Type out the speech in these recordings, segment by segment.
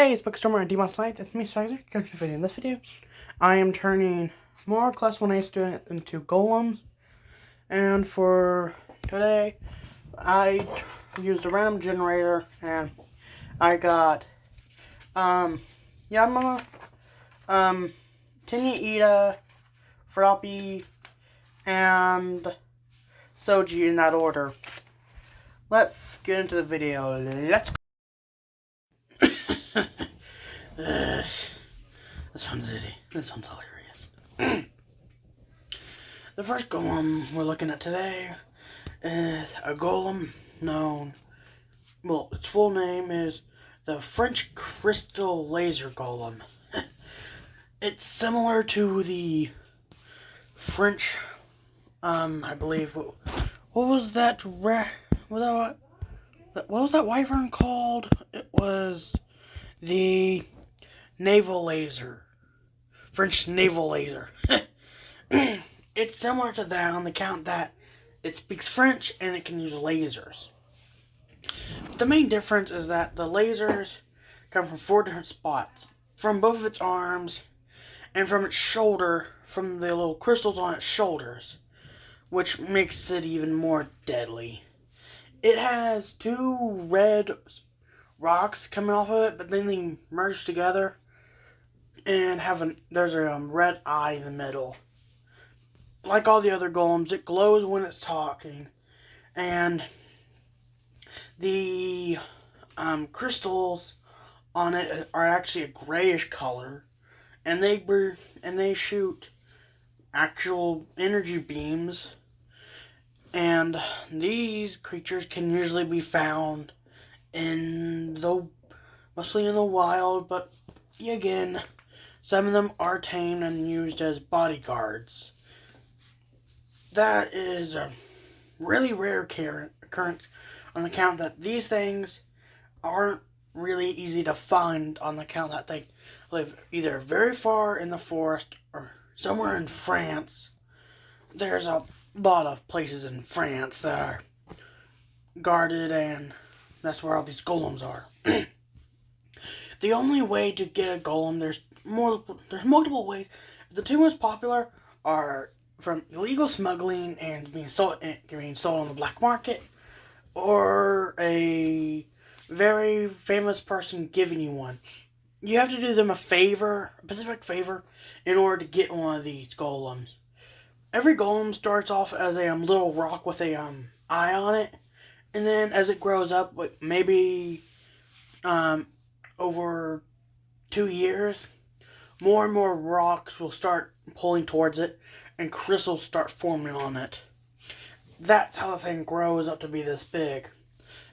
Hey, it's Bookstormer and Demon Slides. It's me, Spicer. In this video, I am turning more Class 1A student into Golems. And for today, I used a random generator, and I got, Yamama, Tinya, Froppy, and Soji in that order. Let's get into the video. Let's go. This one's hilarious. The first golem we're looking at today is a golem known, well, its full name is the French Crystal Laser Golem. It's similar to the French, I believe, what was that, what was that wyvern called? It was the Naval Laser. French Naval Laser. It's similar to that on the count that it speaks French and it can use lasers. The main difference is that the lasers come from 4 different spots. From both of its arms and from its shoulder, from the little crystals on its shoulders, which makes it even more deadly. It has 2 red rocks coming off of it, but then they merge together and there's a red eye in the middle. Like all the other golems, it glows when it's talking, and the crystals on it are actually a grayish color, and they shoot actual energy beams. And these creatures can usually be found mostly in the wild, but again, some of them are tamed and used as bodyguards. That is a really rare occurrence on account that these things aren't really easy to find, on the account that they live either very far in the forest or somewhere in France. There's a lot of places in France that are guarded, and that's where all these golems are. The only way to get a golem, there's multiple ways. The 2 most popular are from illegal smuggling and being sold on the black market, or a very famous person giving you one. You have to do them a specific favor, in order to get one of these golems. Every golem starts off as a little rock with a eye on it, and then as it grows up, maybe over 2 years, more and more rocks will start pulling towards it, and crystals start forming on it. That's how the thing grows up to be this big.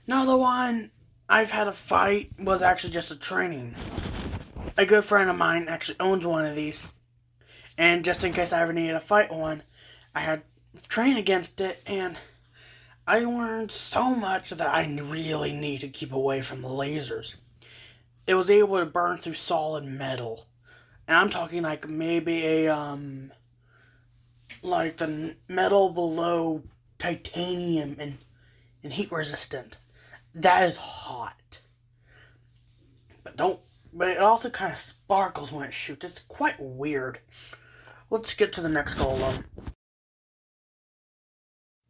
Now, the one I've had a fight was actually just a training. A good friend of mine actually owns one of these, and just in case I ever needed to fight one, I had trained against it, and I learned so much that I really need to keep away from the lasers. It was able to burn through solid metal. And I'm talking like maybe like the metal below titanium and heat resistant. That is hot. But it also kind of sparkles when it shoots. It's quite weird. Let's get to the next golem.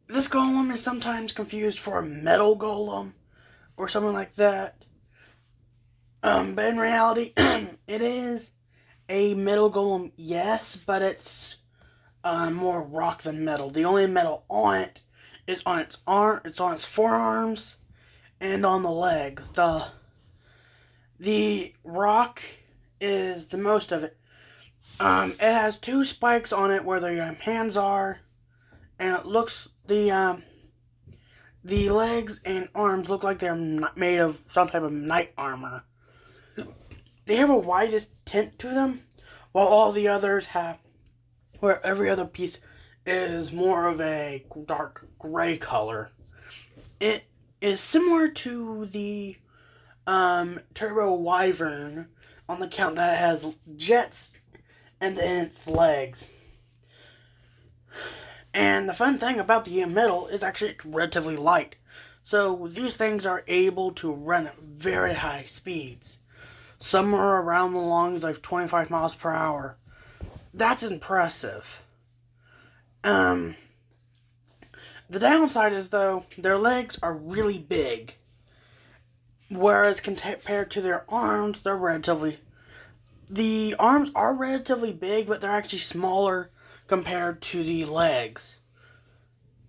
This golem is sometimes confused for a metal golem or something like that. But in reality, it is a metal golem, yes, but it's more rock than metal. The only metal on it is on its forearms, and on the legs. The rock is the most of it. It has 2 spikes on it where the hands are, and it looks the legs and arms look like they're made of some type of knight armor. They have a whitest tint to them, while all the others where every other piece is more of a dark gray color. It is similar to the Turbo Wyvern, on the count that it has jets and in its legs. And the fun thing about the metal is actually it's relatively light. So these things are able to run at very high speeds. somewhere around the lungs, like 25 miles per hour. That's impressive. The downside is, though, their legs are really big. Whereas compared to their arms, the arms are relatively big, but they're actually smaller compared to the legs.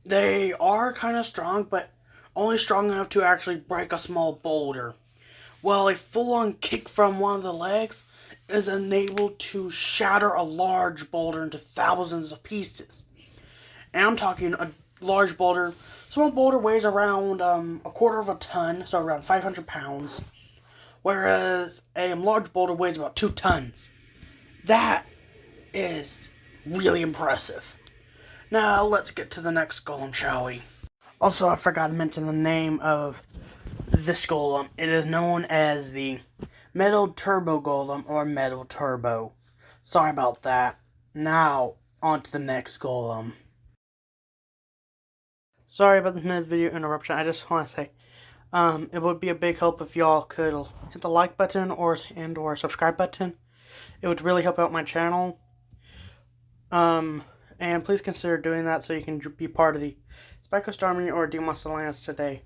They are kind of strong, but only strong enough to actually break a small boulder. While a full-on kick from one of the legs is enabled to shatter a large boulder into thousands of pieces. And I'm talking a large boulder. Small boulder weighs around a quarter of a ton, so around 500 pounds. Whereas a large boulder weighs about 2 tons. That is really impressive. Now, let's get to the next golem, shall we? Also, I forgot to mention the name of this golem. It is known as the Metal Turbo Golem, or Metal Turbo. Sorry about that. Now, on to the next golem. Sorry about this mid-video interruption. I just want to say, it would be a big help if y'all could hit the like button or subscribe button. It would really help out my channel. And please consider doing that so you can be part of the Spikos Army or Demos Alliance today.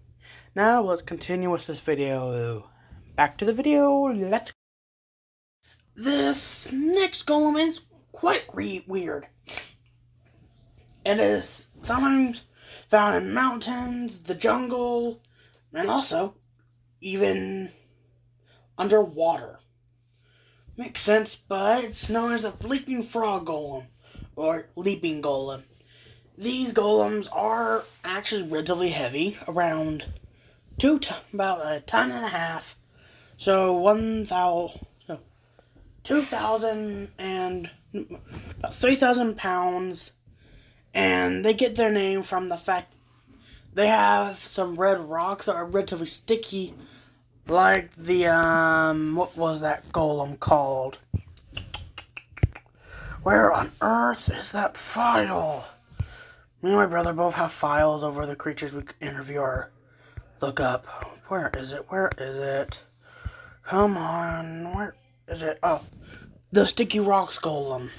Now, let's continue with this video. Back to the video. Let's go. This next golem is quite weird. It is sometimes found in mountains, the jungle, and also even underwater. Makes sense, but it's known as the Leaping Frog Golem, or Leaping Golem. These golems are actually relatively heavy, around about a ton and a half. So 2,000 and about 3,000 pounds. And they get their name from the fact they have some red rocks that are relatively sticky, like the, what was that golem called? Where on earth is that file? Me and my brother both have files over the creatures we interview or look up. Where is it? Where is it? Come on, where is it? Oh, the Sticky Rocks Golem.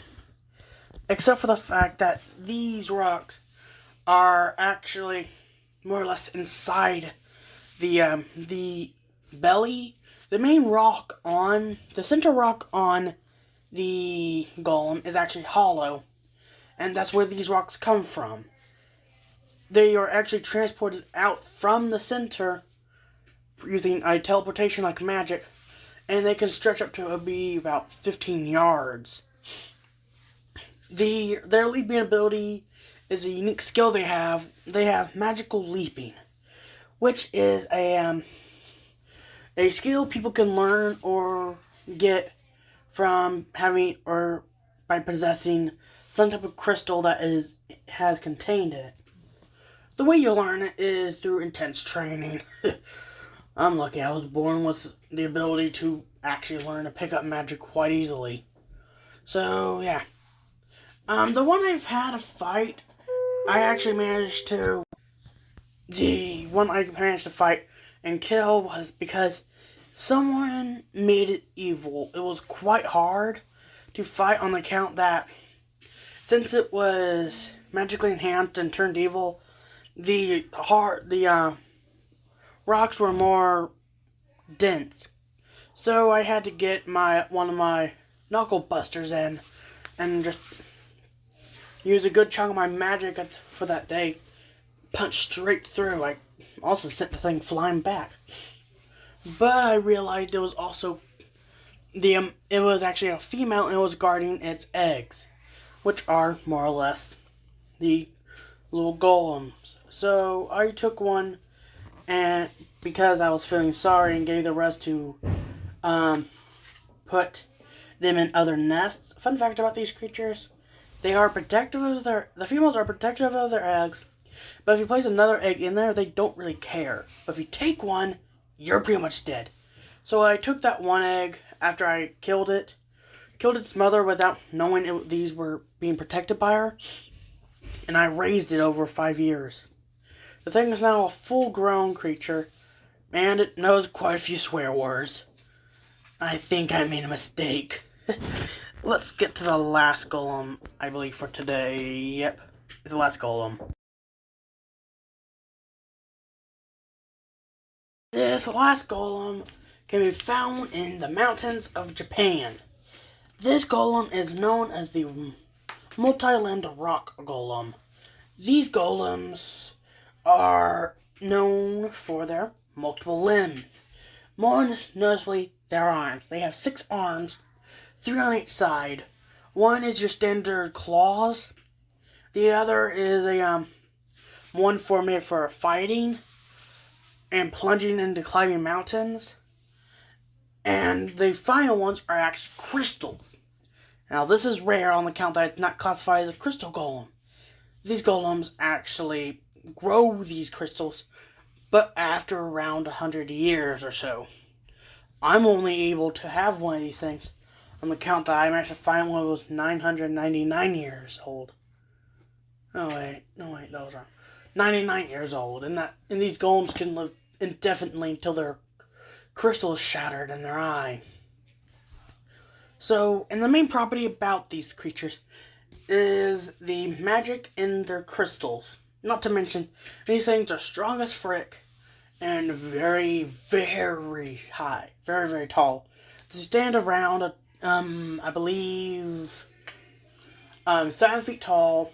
Except for the fact that these rocks are actually more or less inside the belly. The main rock the center rock on the golem is actually hollow, and that's where these rocks come from. They are actually transported out from the center using a teleportation like magic, and they can stretch up to be about 15 yards. Their leaping ability is a unique skill they have. They have magical leaping, which is a skill people can learn or get from having or by possessing some type of crystal that has contained it. The way you learn it is through intense training. I'm lucky I was born with the ability to actually learn to pick up magic quite easily. So, yeah. The one I've had a fight, the one I managed to fight and kill was because someone made it evil. It was quite hard to fight on the account that since it was magically enhanced and turned evil, the rocks were more dense. So I had to get one of my knuckle busters in and just use a good chunk of my magic for that day. Punch straight through. I also sent the thing flying back. But I realized it was also it was actually a female and it was guarding its eggs, which are more or less the little golems. So I took one, and because I was feeling sorry, and gave the rest to put them in other nests. Fun fact about these creatures: they are protective of the females are protective of their eggs, but if you place another egg in there, they don't really care. But if you take one, you're pretty much dead. So I took that one egg after I killed its mother without knowing these were being protected by her, and I raised it over 5 years. The thing is now a full-grown creature, and it knows quite a few swear words. I think I made a mistake. Let's get to the last golem, I believe, for today. Yep, it's the last golem. This last golem can be found in the mountains of Japan. This golem is known as the multi-limbed rock golem. These golems are known for their multiple limbs. More noticeably, their arms. They have 6 arms, 3 on each side. One is your standard claws. The other is a one made for fighting and plunging into climbing mountains. And the final ones are actually crystals. Now this is rare on the count that it's not classified as a crystal golem. These golems actually grow these crystals, but after around 100 years or so. I'm only able to have one of these things on the count that I managed to find one that was 999 years old. No wait, that was wrong. 99 years old, and these golems can live indefinitely until their crystal is shattered in their eye. So, and the main property about these creatures is the magic in their crystals. Not to mention, these things are strong as frick and very, very high. Very, very tall. They stand around, I believe, 7 feet tall,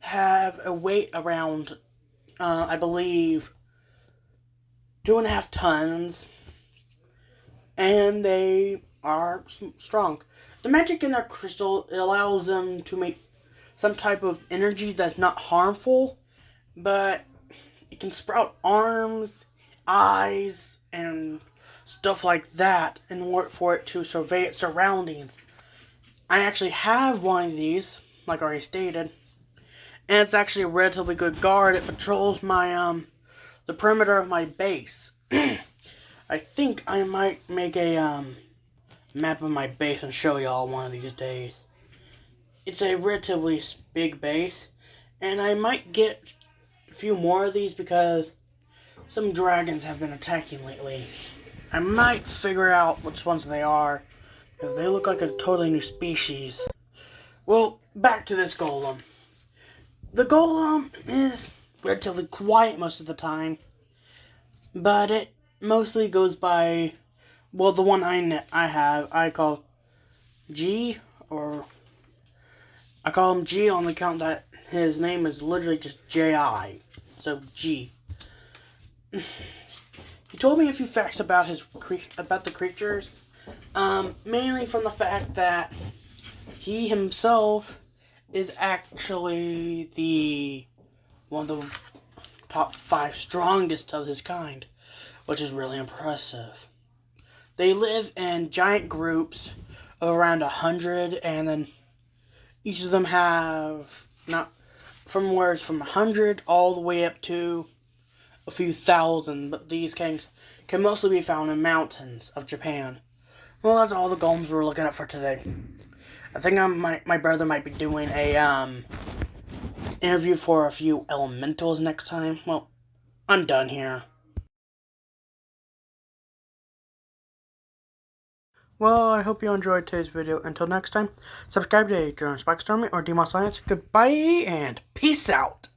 have a weight around, I believe, 2.5 tons, and they are strong. The magic in their crystal allows them to make some type of energy that's not harmful, but it can sprout arms, eyes, and stuff like that in order for it to survey its surroundings. I actually have one of these, like I already stated, and it's actually a relatively good guard. It patrols my, the perimeter of my base. I think I might make a, map of my base and show y'all one of these days. It's a relatively big base, and I might get a few more of these because some dragons have been attacking lately. I might figure out which ones they are, because they look like a totally new species. Well, back to this golem. The golem is relatively quiet most of the time, but it mostly goes by, well, the one I have, I call G, or I call him G on the count that his name is literally just J.I. So, G. He told me a few facts about the creatures. Mainly from the fact that he himself is actually one of the top 5 strongest of his kind, which is really impressive. They live in giant groups of around 100, and then each of them have from 100 all the way up to a few thousand, but these kings can mostly be found in mountains of Japan. Well, that's all the golems we're looking at for today. I think my brother might be doing a interview for a few elementals next time. Well, I'm done here. Well, I hope you enjoyed today's video. Until next time, subscribe to Jonas Blackstormy or Demon Science. Goodbye and peace out.